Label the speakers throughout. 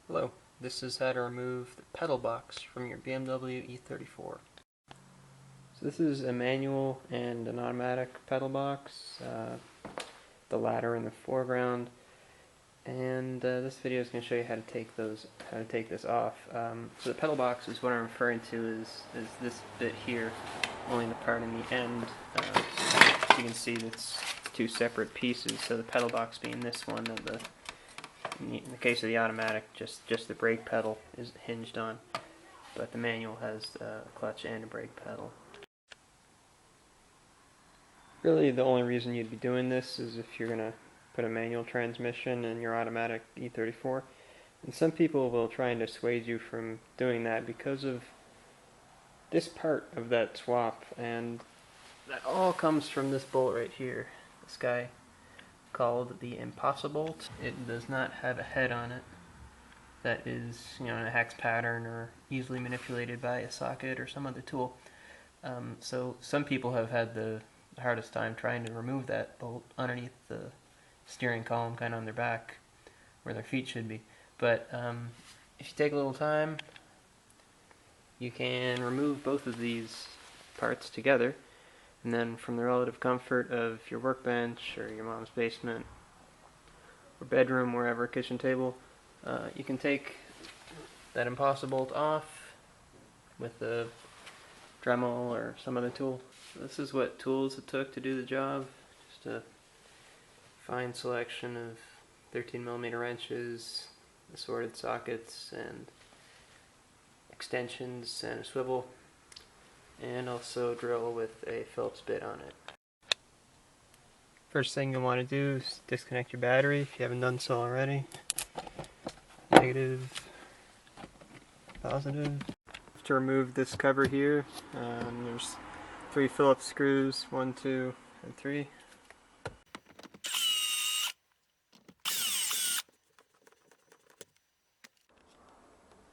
Speaker 1: Hello, this is how to remove the pedal box from your BMW E34. So this is a manual and an automatic pedal box, the latter in the foreground, and this video is going to show you how to take this off. So the pedal box is what I'm referring to is this bit here, only the part in the end. You can see it's two separate pieces, so the pedal box being this one, and in the case of the automatic, just the brake pedal is hinged on, but the manual has a clutch and a brake pedal. Really, the only reason you'd be doing this is if you're going to put a manual transmission in your automatic E34. And some people will try and dissuade you from doing that because of this part of that swap, and that all comes from this bolt right here. This guy called the impossible. It does not have a head on it that is, in a hex pattern or easily manipulated by a socket or some other tool. So some people have had the hardest time trying to remove that bolt underneath the steering column, kind of on their back where their feet should be. But if you take a little time, you can remove both of these parts together, and then from the relative comfort of your workbench or your mom's basement or bedroom, wherever, kitchen table, you can take that impossible off with a Dremel or some other tool. This is what tools it took to do the job. Just a fine selection of 13mm wrenches, assorted sockets and extensions and a swivel, and also drill with a Phillips bit on it. First thing you'll want to do is disconnect your battery if you haven't done so already. Negative, positive. To remove this cover here, there's 3 Phillips screws, 1, 2, and 3.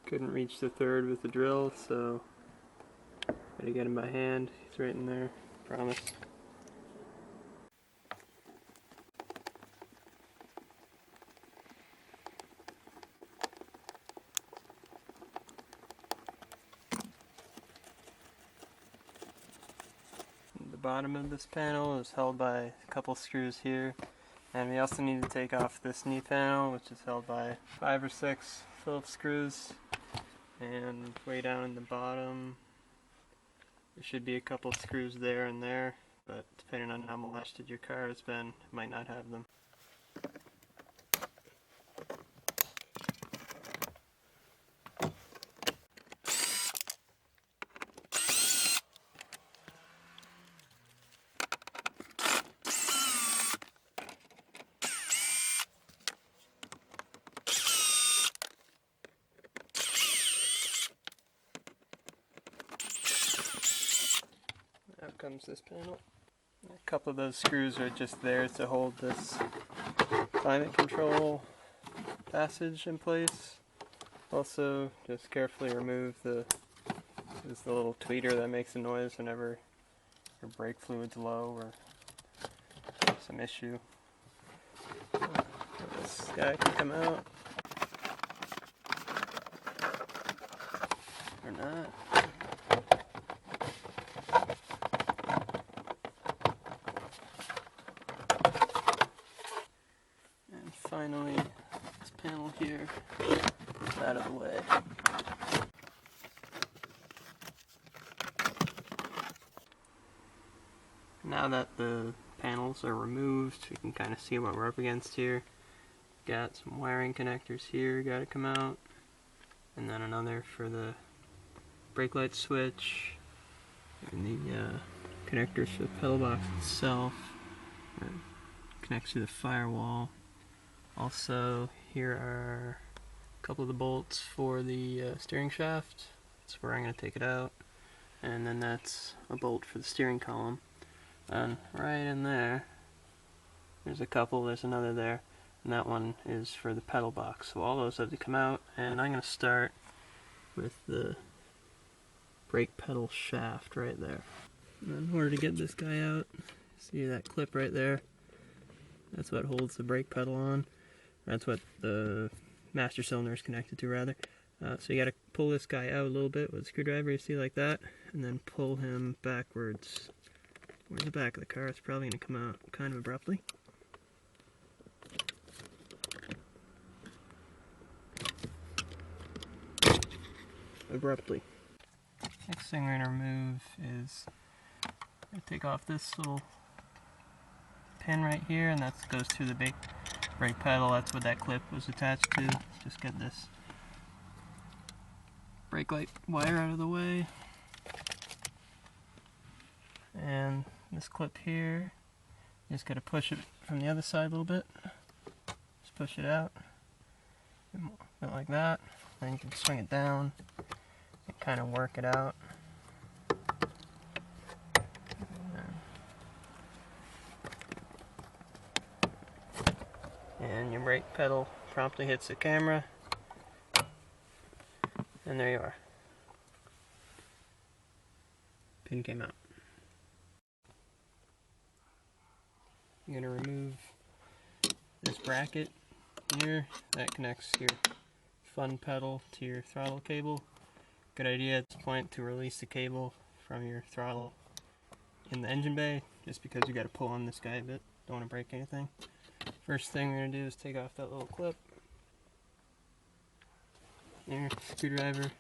Speaker 1: Couldn't reach the third with the drill, so gotta get him by hand. He's right in there, promise. The bottom of this panel is held by a couple screws here, and we also need to take off this knee panel, which is held by 5 or 6 Phillips screws, and way down in the bottom there should be a couple screws there and there, but depending on how molested your car has been, it might not have them. Out comes this panel. A couple of those screws are just there to hold this climate control passage in place. Also, just carefully remove the little tweeter that makes a noise whenever your brake fluid's low or some issue. This guy can come out. Or not. Finally, this panel here is out of the way. Now that the panels are removed, we can kind of see what we're up against here. Got some wiring connectors here, got to come out, and then another for the brake light switch, and the connectors for the pedal box itself, connects to the firewall. Also, here are a couple of the bolts for the steering shaft. That's where I'm going to take it out. And then that's a bolt for the steering column. And right in there, there's a couple, there's another there. And that one is for the pedal box. So all those have to come out. And I'm going to start with the brake pedal shaft right there. And in order to get this guy out, see that clip right there? That's what holds the brake pedal on. That's what the master cylinder is connected to, rather. So you got to pull this guy out a little bit with a screwdriver, you see, like that, and then pull him backwards. Where's the back of the car? It's probably going to come out kind of abruptly. Next thing we're going to remove is take off this little pin right here, and that goes through the brake pedal. That's what that clip was attached to. Just get this brake light wire out of the way. And this clip here, you just got to push it from the other side a little bit. Just push it out, like that. Then you can swing it down and kind of work it out. And your brake pedal promptly hits the camera, and there you are. Pin came out. You're going to remove this bracket here that connects your fun pedal to your throttle cable. Good idea at this point to release the cable from your throttle in the engine bay, just because you got to pull on this guy a bit. Don't want to break anything. First thing we're going to do is take off that little clip. There, screwdriver.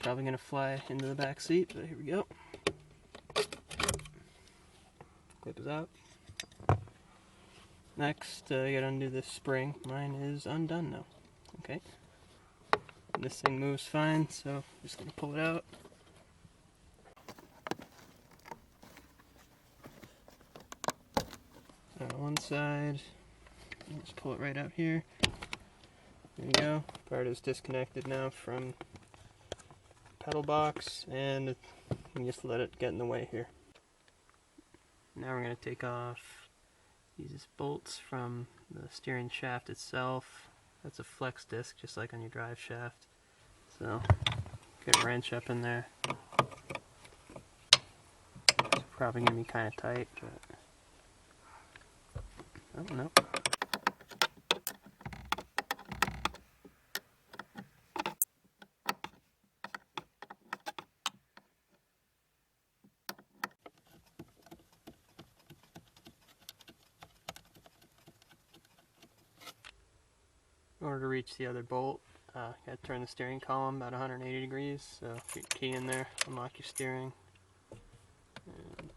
Speaker 1: Probably going to fly into the back seat, but here we go. Clip is out. Next, you got to undo this spring. Mine is undone now. Okay. And this thing moves fine, so I'm just going to pull it out. On one side, just pull it right out here. There you go. Part is disconnected now from the pedal box, and you just let it get in the way here. Now we're going to take off these bolts from the steering shaft itself. That's a flex disc, just like on your drive shaft. So, get a wrench up in there. It's probably going to be kind of tight, but I don't know. In order to reach the other bolt, you got to turn the steering column about 180 degrees. So put your key in there, unlock your steering. And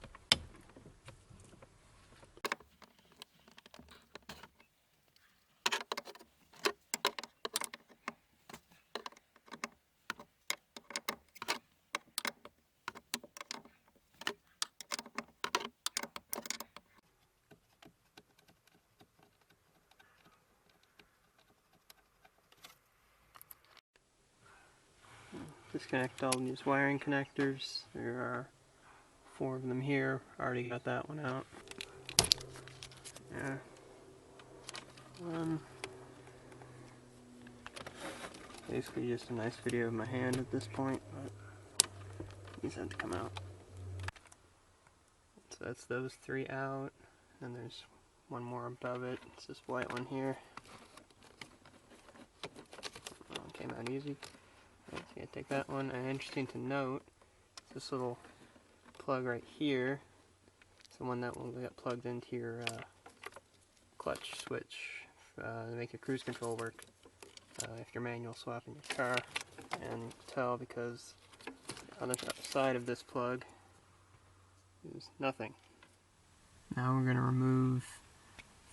Speaker 1: disconnect all these wiring connectors. There are 4 of them here. Already got that one out. Yeah. Basically just a nice video of my hand at this point, but these had to come out. So that's those 3 out. Then there's one more above it. It's this white one here. Came out easy. So you take that one, and interesting to note, this little plug right here, it's the one that will get plugged into your clutch switch to make your cruise control work if you're manual swapping your car. And you can tell because on the side of this plug is nothing. Now we're going to remove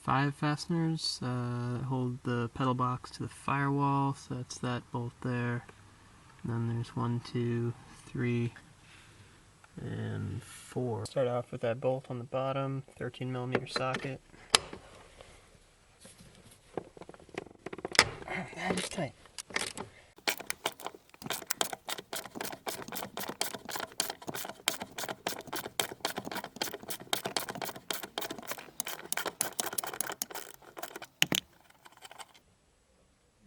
Speaker 1: 5 fasteners that hold the pedal box to the firewall, so that's that bolt there. And then there's 1, 2, 3, and 4. Start off with that bolt on the bottom, 13mm socket. That is tight.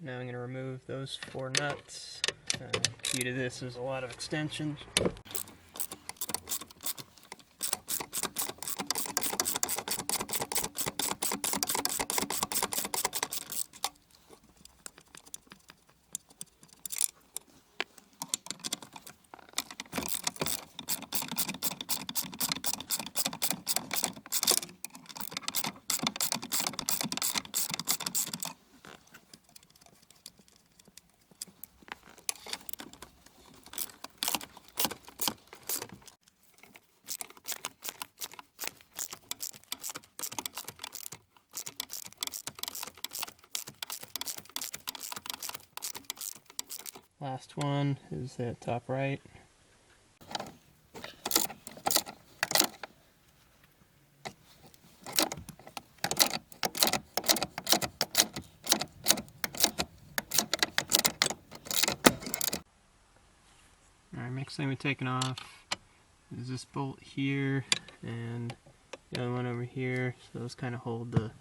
Speaker 1: Now I'm going to remove those 4 nuts. Key to this is a lot of extensions. Last one is the top right. Alright, next thing we're taking off is this bolt here and the other one over here. So those kind of hold the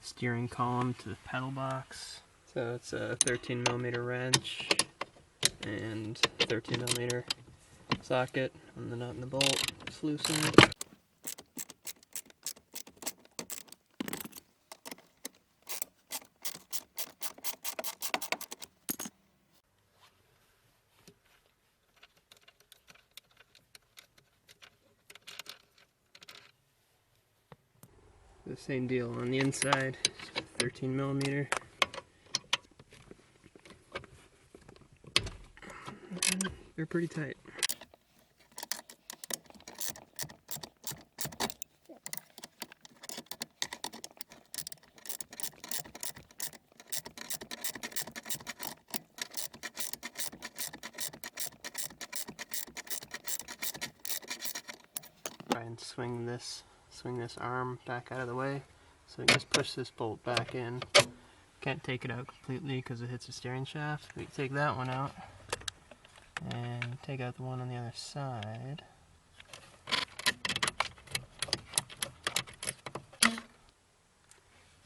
Speaker 1: steering column to the pedal box. So it's a 13mm wrench and 13mm socket on the nut and the bolt. It's loosened. The same deal on the inside, 13mm. And they're pretty tight. Try and swing this arm back out of the way. So just push this bolt back in. Can't take it out completely because it hits the steering shaft. We take that one out and take out the one on the other side.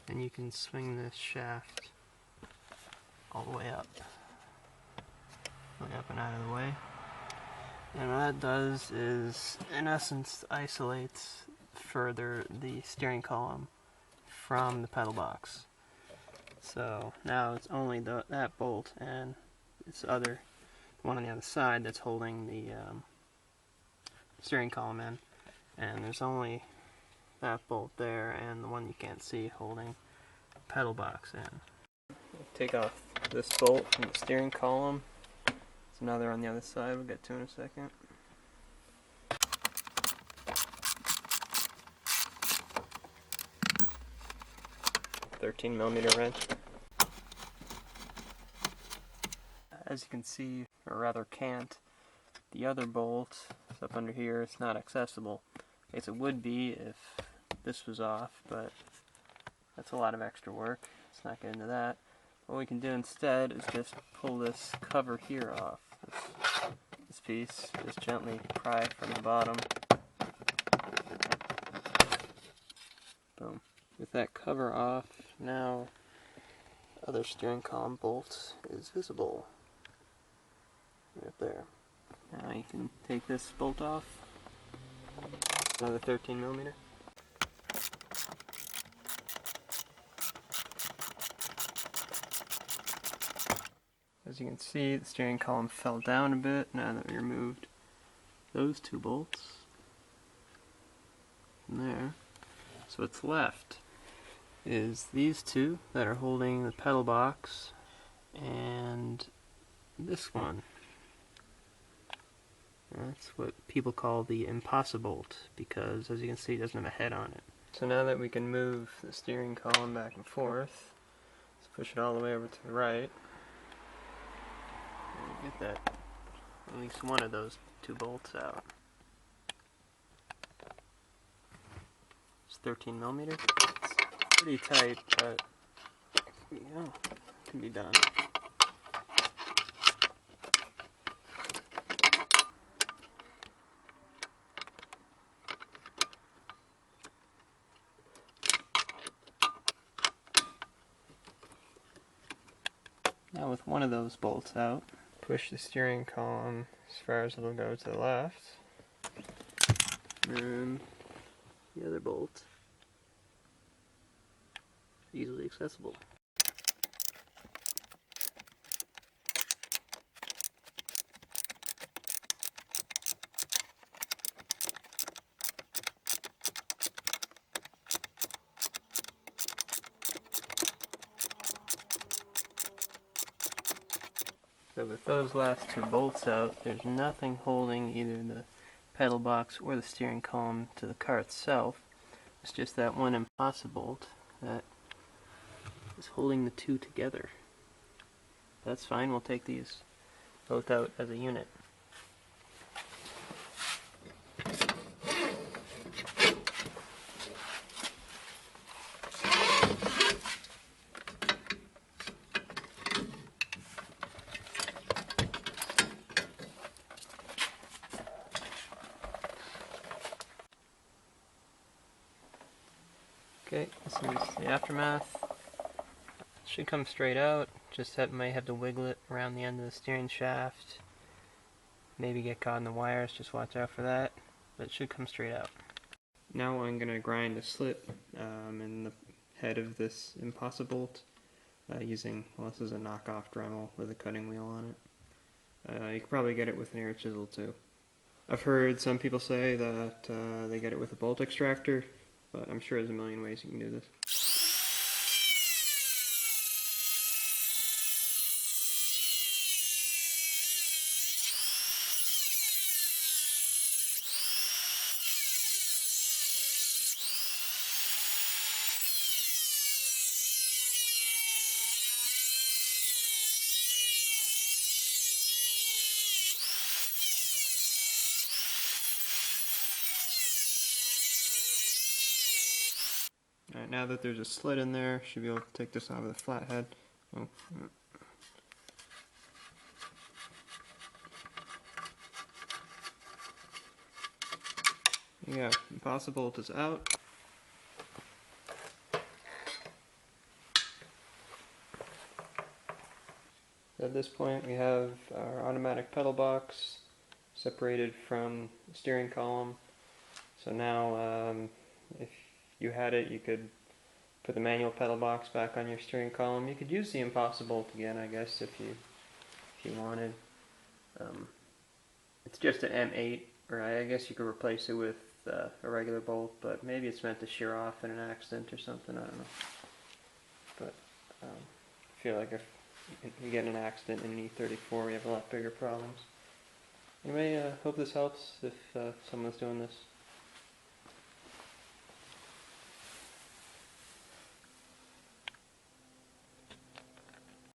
Speaker 1: And you can swing this shaft all the way up. Way up and out of the way. And what that does is, in essence, isolates further the steering column from the pedal box. So now it's only that bolt and this other one on the other side that's holding the steering column in, and there's only that bolt there and the one you can't see holding the pedal box in. Take off this bolt from the steering column. There's another on the other side, we'll get to in a second. $13mm wrench. As you can see, or rather can't, the other bolt is up under here. It's not accessible. I guess it would be if this was off, but that's a lot of extra work. Let's not get into that. What we can do instead is just pull this cover here off. This piece, just gently pry it from the bottom. Boom. With that cover off, now other steering column bolt is visible. Right there. Now you can take this bolt off. Another 13mm. As you can see, the steering column fell down a bit now that we removed those two bolts from there. So what's left is these two that are holding the pedal box and this one. That's what people call the impossible bolt because, as you can see, it doesn't have a head on it. So now that we can move the steering column back and forth, let's push it all the way over to the right. And get that, at least one of those two bolts out. It's 13mm. It's pretty tight, but you know, it can be done. Now with one of those bolts out, push the steering column as far as it'll go to the left, and the other bolt easily accessible. So with those last two bolts out, there's nothing holding either the pedal box or the steering column to the car itself. It's just that one impossible bolt that is holding the two together. That's fine, we'll take these both out as a unit. Okay, this is the aftermath. It should come straight out, just might have to wiggle it around the end of the steering shaft. Maybe get caught in the wires, just watch out for that. But it should come straight out. Now I'm going to grind a slit in the head of this impossible bolt using, well, this is a knockoff Dremel with a cutting wheel on it. You could probably get it with an air chisel too. I've heard some people say that they get it with a bolt extractor, but I'm sure there's a million ways you can do this. Alright, now that there's a slit in there, should be able to take this out of the flathead. Oh. Yeah, impossible bolt is out. At this point we have our automatic pedal box separated from the steering column. So now if you had it, you could put the manual pedal box back on your steering column. You could use the impossible bolt again, I guess, if you wanted. It's just an M8, or I guess you could replace it with a regular bolt, but maybe it's meant to shear off in an accident or something, I don't know. But I feel like if you get in an accident in an E34, we have a lot bigger problems. Anyway, hope this helps if someone's doing this.